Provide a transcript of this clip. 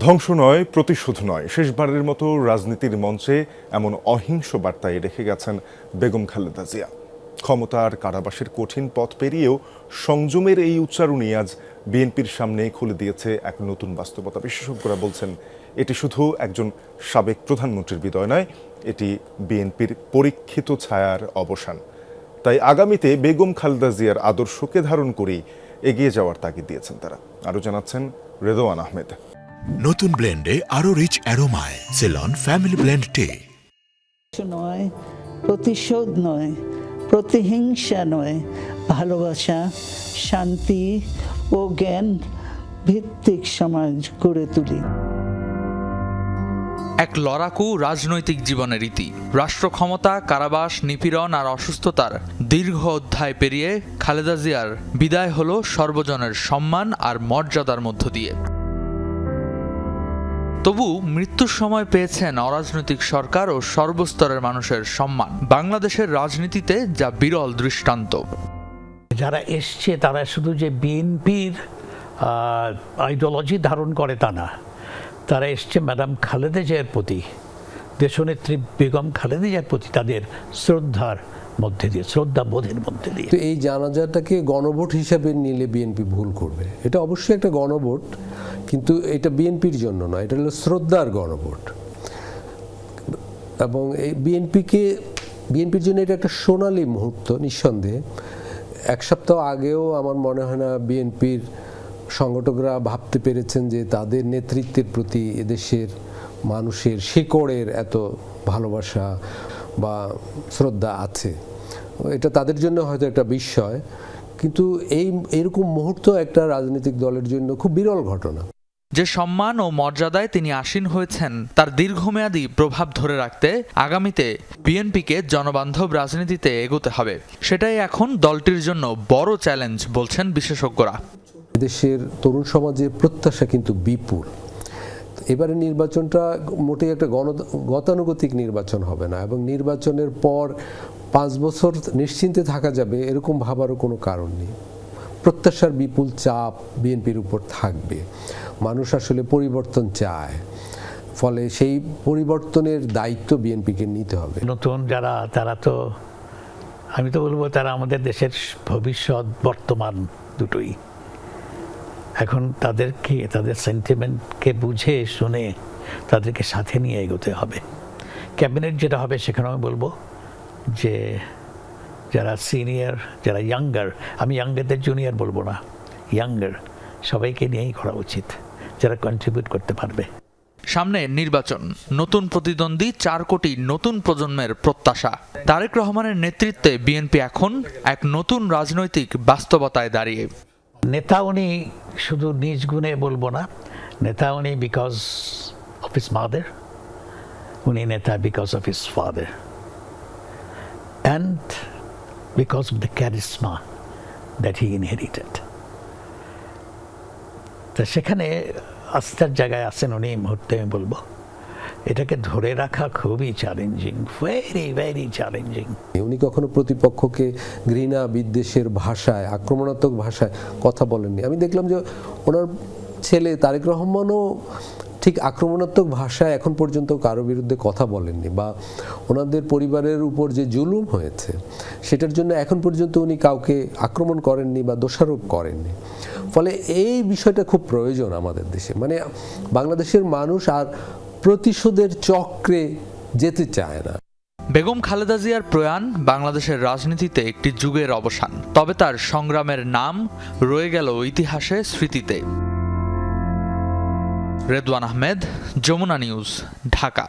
ধ্বংস নয়, প্রতিশোধ নয়, শেষবারের মতো রাজনীতির মঞ্চে এমন অহিংস বার্তায় রেখে গেছেন বেগম খালেদা জিয়া। ক্ষমতার কারাবাসের কঠিন পথ পেরিয়েও সংযমের এই উচ্চারণই আজ বিএনপির সামনে খুলে দিয়েছে এক নতুন বাস্তবতা। বিশেষজ্ঞরা বলছেন এটি শুধু একজন সাবেক প্রধানমন্ত্রীর বিদায় নয়, এটি বিএনপির পরীক্ষিত ছায়ার অবসান। তাই আগামীতে বেগম খালেদা জিয়ার আদর্শকে ধারণ করেই এগিয়ে যাওয়ার তাগিদ দিয়েছেন তারা। আরও জানাচ্ছেন রেদওয়ান আহমেদ। নতুন ব্লেন্ডে আরো রিচ অ্যারোমায় সেলন ফ্যামিলি ব্লেন্ড টে। নয়, প্রতিশোধ নয়, প্রতিহিংসা নয়, ভালোবাসা, শান্তি ও জ্ঞান ভিত্তিক সমাজ গড়ে তুলি। এক লড়াকু রাজনৈতিক জীবনের রীতি। রাষ্ট্র ক্ষমতা, কারাবাস, নিপীড়ন আর অসুস্থতার দীর্ঘ অধ্যায় পেরিয়ে খালেদা জিয়ার বিদায় হলো সর্বজনের সম্মান আর মর্যাদার মধ্য দিয়ে। তবু মৃত্যুর সময় পেয়েছেন অরাজনৈতিক সরকার ও সর্বস্তরের মানুষের সম্মান। বাংলাদেশের রাজনীতিতে যা বিরল দৃষ্টান্ত। যারা এসছে তারা শুধু যে বিএনপির আইডিওলজি ধারণ করে তা না, তারা এসছে ম্যাডাম খালেদা জিয়ার প্রতি, দেশনেত্রী বেগম খালেদা জিয়ার প্রতি তাদের শ্রদ্ধার মধ্যে দিয়ে, শ্রদ্ধাবোধের মধ্যে দিয়ে। তো এই জানাজাটাকে গণভোট হিসাবে নিলে বিএনপি ভুল করবে। এটা অবশ্যই একটা গণভোট, কিন্তু এটা বিএনপির জন্য নয়, এটা হলো শ্রদ্ধার গণভোট। এবং এই বিএনপির জন্য এটা একটা সোনালী মুহূর্ত নিঃসন্দেহে। এক সপ্তাহ আগেও আমার মনে হয় না বিএনপির সংগঠকরা ভাবতে পেরেছেন যে তাদের নেতৃত্বের প্রতি এদেশের মানুষের শিকড়ের এত ভালোবাসা বা শ্রদ্ধা আছে। এটা তাদের জন্য হয়তো একটা বিস্ময়, কিন্তু এরকম মুহূর্ত একটা রাজনৈতিক দলের জন্য খুব বিরল ঘটনা। যে সম্মান ও মর্যাদায় তিনি আসীন হয়েছেন তার দীর্ঘমেয়াদী প্রভাব ধরে রাখতে আগামীতে বিএনপিকে জনবান্ধব রাজনীতিতে এগোতে হবে। সেটাই এখন দলটির জন্য বড় চ্যালেঞ্জ বলছেন বিশেষজ্ঞরা। দেশের তরুণ সমাজের প্রত্যাশা কিন্তু বিপুল। এবারে নির্বাচনটা মোটেই একটা গতানুগতিক নির্বাচন হবে না, এবং নির্বাচনের পর 5 বছর নিশ্চিন্তে থাকা যাবে এরকম ভাবারও কোনো কারণ নেই। প্রত্যাশার বিপুল চাপ বিএনপির উপর থাকবে। মানুষ আসলে পরিবর্তন চায়, ফলে সেই পরিবর্তনের দায়িত্ব বিএনপিকে নিতে হবে। নতুন যারা, তারা তো, আমি তো বলবো তারা আমাদের দেশের ভবিষ্যৎ, বর্তমান দুটোই। এখন তাদেরকে, তাদের সেন্টিমেন্টকে বুঝে শুনে তাদেরকে সাথে নিয়ে এগোতে হবে। ক্যাবিনেট যেটা হবে সেখানে আমি বলবো যে যারা সিনিয়র, যারা ইয়াঙ্গার, আমি ইয়াঙ্গারদের জুনিয়র বলবো না, ইয়াঙ্গার সবাইকে নিয়েই করা উচিত, যারা কন্ট্রিবিউট করতে পারবে। সামনে নির্বাচন, নতুন প্রতিদ্বন্দ্বী, 4 কোটি নতুন প্রজন্মের প্রত্যাশা। তারেক রহমানের নেতৃত্বে বিএনপি এখন এক নতুন রাজনৈতিক বাস্তবতায় দাঁড়িয়ে। নেতা উনি শুধু নিজ গুণে বলবো না, নেতা উনি বিকজ অফ হিজ মাদার, উনি নেতা because of his father, and because of the charisma that he inherited. তো সেখানে আস্থার জায়গায় আছেন উনি এই মুহূর্তে। আমি বলবো এটাকে ধরে রাখা খুবই চ্যালেঞ্জিং, ভেরি ভেরি চ্যালেঞ্জিং। উনি কখনো প্রতিপক্ষকে ঘৃণা বিদ্বেষের ভাষায়, আক্রমণাত্মক ভাষায় কথা বলেননি। আমি দেখলাম যে ওনার ছেলে তারেক রহমানও ঠিক আক্রমণাত্মক ভাষায় এখন পর্যন্ত কারো বিরুদ্ধে কথা বলেননি, বা ওনাদের পরিবারের উপর যে জুলুম হয়েছে সেটার জন্য এখন পর্যন্ত উনি কাউকে আক্রমণ করেননি বা দোষারোপ করেননি। ফলে এই বিষয়টা খুব প্রয়োজন আমাদের দেশে। মানে বাংলাদেশের মানুষ আর প্রতিশোধের চক্রে যেতে চায় না। বেগম খালেদা জিয়ার প্রয়াণ বাংলাদেশের রাজনীতিতে একটি যুগের অবসান, তবে তার সংগ্রামের নাম রয়ে গেল ইতিহাসে, স্মৃতিতে। রেদওয়ান আহমেদ, যমুনা নিউজ, ঢাকা।